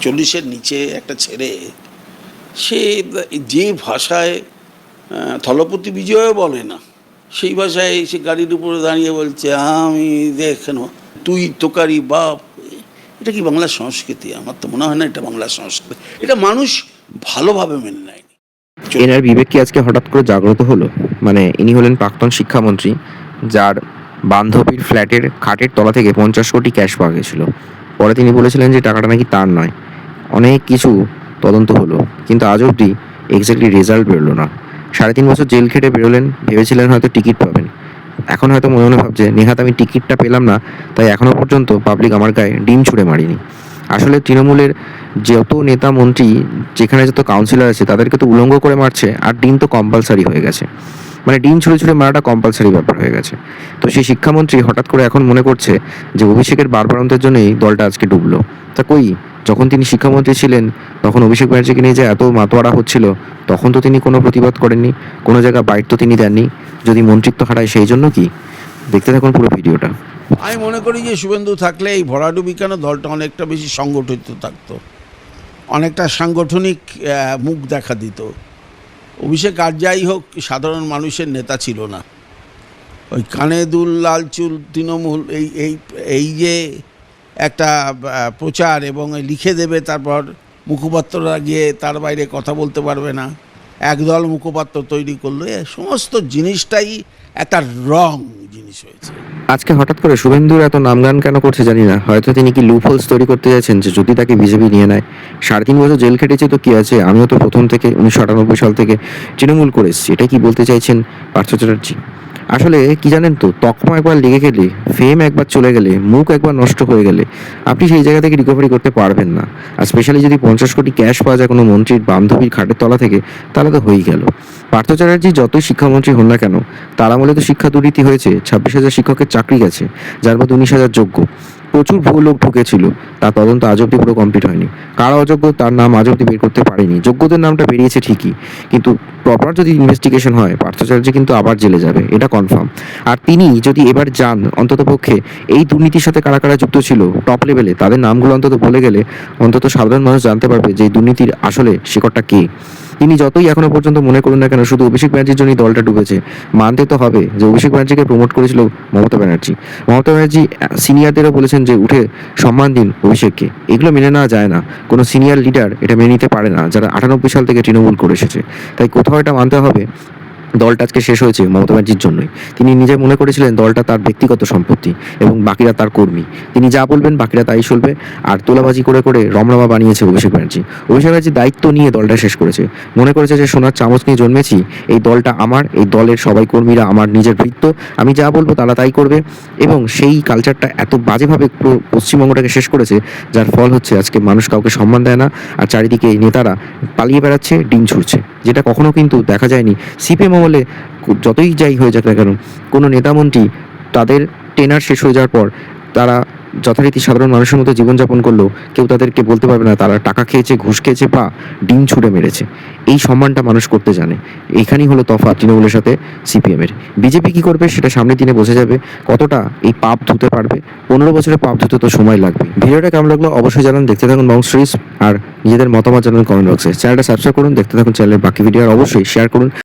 40-এর নিচে একটা ছেলে, সে যে ভাষায় থলপতি বিজয়ও বলে না, সেই ভাষায় সে গাড়ির উপরে দাঁড়িয়ে বলছে আমি দেখেন তুই তোকারি বাপ। এটা কি বাংলা সংস্কৃতি? আমার তো মনে হয় না এটা বাংলা সংস্কৃতি। এটা মানুষ ভালোভাবে মেনে নেয়নি। এনার বিবেক কি আজকে হঠাৎ করে জাগ্রত হলো? মানে ইনি হলেন প্রাক্তন শিক্ষামন্ত্রী, যার বান্ধবীর ফ্ল্যাটের খাটের তলা থেকে 50 কোটি ক্যাশ পাওয়া গেছিল। পরে তিনি বলেছিলেন যে টাকাটা নাকি তার নয়। অনেক কিছু তদন্ত হলো, কিন্তু আজ অবধি এক্স্যাক্টলি রেজাল্ট বেরোলো না। 3.5 বছর জেল খেটে বেরোলেন, ভেবেছিলেন হয়তো টিকিট পাবেন। এখন হয়তো মনে মনে ভাবছে নেহাত আমি টিকিটটা পেলাম না, তাই এখনও পর্যন্ত পাবলিক আমার গায়ে ডিম ছুঁড়ে মারিনি। আসলে তৃণমূলের যত নেতা মন্ত্রী, যেখানে যত কাউন্সিলর আছে, তাদেরকে তো উলঙ্গ করে মারছে, আর ডিম তো কম্পালসারি হয়ে গেছে। মানে ডিম ছুঁড়ে ছুঁড়ে মারাটা কম্পালসারি ব্যাপার হয়ে গেছে। তো সেই শিক্ষামন্ত্রী হঠাৎ করে এখন মনে করছে যে অভিষেকের বারবারন্তের জন্যই দলটা আজকে ডুবলো। তা কই, যখন তিনি শিক্ষামন্ত্রী ছিলেন তখন অভিষেক ব্যানার্জিকে নিয়ে যে এত মাতোয়ারা হচ্ছিল, তখন তো তিনি কোনো প্রতিবাদ করেননি, কোনো জায়গায় বাইট তো তিনি দেননি। যদি মন্ত্রিত্ব হারায় সেই জন্য কি? দেখতে থাকুন পুরো ভিডিওটা। আমি মনে করি যে শুভেন্দু থাকলে এই ভরাডুবি কেন, দলটা অনেকটা বেশি সংগঠিত থাকতো, অনেকটা সাংগঠনিক মুখ দেখা দিত। অভিষেক আর যাই হোক সাধারণ মানুষের নেতা ছিল না। ওই কানে দুল লাল চুল তৃণমূল এই যে একটা প্রচার এবং লিখে দেবে, তারপর মুখপাত্ররা গিয়ে তার বাইরে কথা বলতে পারবে না, একদল মুখপাত্র তৈরি করলো, সমস্ত জিনিসটাই একটা রং জিনিস হয়েছে। আজকে হঠাৎ করে শুভেন্দুর এত নামগান কেন করছে জানি না। হয়তো তিনি কি লুপহোলস তৈরি করতে যাচ্ছেন যে যদি তাকে বিজেপি নিয়ে নেয়। 3.5 বছর জেল খেটেছে তো কি আছে, আমিও তো প্রথম থেকে 1998 সাল থেকে তৃণমূল করে এসেছি। এটা কি বলতে চাইছেন পার্থ চ্যাটার্জি? আসলে কি জানেন তো, তকমা একবার লেগে গেলে, ফেম একবার চলে গেলে, মুখ একবার নষ্ট হয়ে গেলে আপনি সেই জায়গা থেকে রিকভারি করতে পারবেন না। আর স্পেশালি যদি 50 কোটি ক্যাশ পাওয়া যায় কোনো মন্ত্রীর বান্ধবীর খাটের তলা থেকে, তাহলে তো হয়েই গেল। পার্থ চ্যাটার্জি যতই শিক্ষামন্ত্রী হন না কেন, তার আমলে তো শিক্ষা দুর্নীতি হয়েছে। 26,000 শিক্ষকের চাকরি গেছে, যার মধ্যে 19,000 যোগ্য। প্রচুর ভুয়ো লোক ঢুকেছিল, তার তদন্ত আজ অব্দি পুরো কমপ্লিট হয়নি। কারা অযোগ্য তার নাম আজ অব্দি বের করতে পারেনি। যোগ্যদের নামটা বেরিয়েছে ঠিকই, কিন্তু প্রপার যদি ইনভেস্টিগেশন হয় পার্থ চ্যাটার্জি কিন্তু আবার জেলে যাবে, এটা কনফার্ম। আর তিনি যদি এবার যান, অন্ততপক্ষে এই দুর্নীতির সাথে কারা কারা যুক্ত ছিল টপ লেভেলে, তাদের নামগুলো অন্তত বলে গেলে অন্তত সাধারণ মানুষ জানতে পারবে যে এই দুর্নীতির আসলে শিকড়টা কে। তিনি যতই এখনো পর্যন্ত মনে করুন না কেন শুধু অভিষেক ব্যানার্জির জন্যই দলটা ডুবেছে, মানতে তো হবে যে অভিষেক ব্যানার্জিকে প্রমোট করেছিল মমতা ব্যানার্জি। মমতা ব্যানার্জি সিনিয়রদেরও বলেছেন যে উঠে সম্মান দিন অভিষেককে। এগুলো মেনে নেওয়া যায় না, কোনো সিনিয়র লিডার এটা মেনে নিতে পারে না, যারা 98 সাল থেকে তৃণমূল করে এসেছে। তাই কোথাও এটা মানতে হবে দলটা আজকে শেষ হয়েছে মমতা ব্যানার্জির জন্যই। তিনি নিজে মনে করেছিলেন দলটা তার ব্যক্তিগত সম্পত্তি এবং বাকিরা তার কর্মী। তিনি যা বলবেন বাকিরা তাই চলবে। আর তোলাবাজি করে করে রমরমা বানিয়েছে অভিষেক ব্যানার্জি। অভিষেক ব্যানার্জি দায়িত্ব নিয়ে দলটা শেষ করেছে। মনে করেছে যে সোনার চামচ নিয়ে জন্মেছি, এই দলটা আমার, এই দলের সবাই কর্মীরা আমার নিজের ভৃত্য, আমি যা বলবো তারা তাই করবে। এবং সেই কালচারটা এত বাজেভাবে পুরো পশ্চিমবঙ্গটাকে শেষ করেছে, যার ফল হচ্ছে আজকে মানুষ কাউকে সম্মান দেয় না, আর চারিদিকে নেতারা পালিয়ে বেড়াচ্ছে, ডিম ছুড়ছে, যেটা কখনো কিন্তু দেখা যায়নি সিপিএম আমলে। যতই যাই হয়ে যাক না কেন, কোনো নেতামন্ত্রী তাদের টেনার শেষ হয়ে যাওয়ার পর তারা যথারীতি সাধারণ মানুষের মতো জীবনযাপন করলেও কেউ তাদেরকে বলতে পারবে না তারা টাকা খেয়েছে, ঘুষ খেয়েছে বা ডিম ছুঁড়ে মেরেছে। এই সম্মানটা মানুষ করতে জানে। এইখানেই হলো তফাৎ তৃণমূলের সাথে সিপিএমের। বিজেপি কী করবে সেটা সামনের দিনে বোঝা যাবে, কতটা এই পাপ ধুতে পারবে। 15 বছরের পাপ ধুতে তো সময় লাগবে। ভিডিওটা কেমন লাগলো অবশ্যই জানান, দেখতে থাকুন বং সিরিজ, আর নিজেদের মতামত জানান কমেন্ট বক্সে। চ্যানেলটা সাবস্ক্রাইব করুন, দেখতে থাকুন চ্যানেলের বাকি ভিডিও, আর অবশ্যই শেয়ার করুন।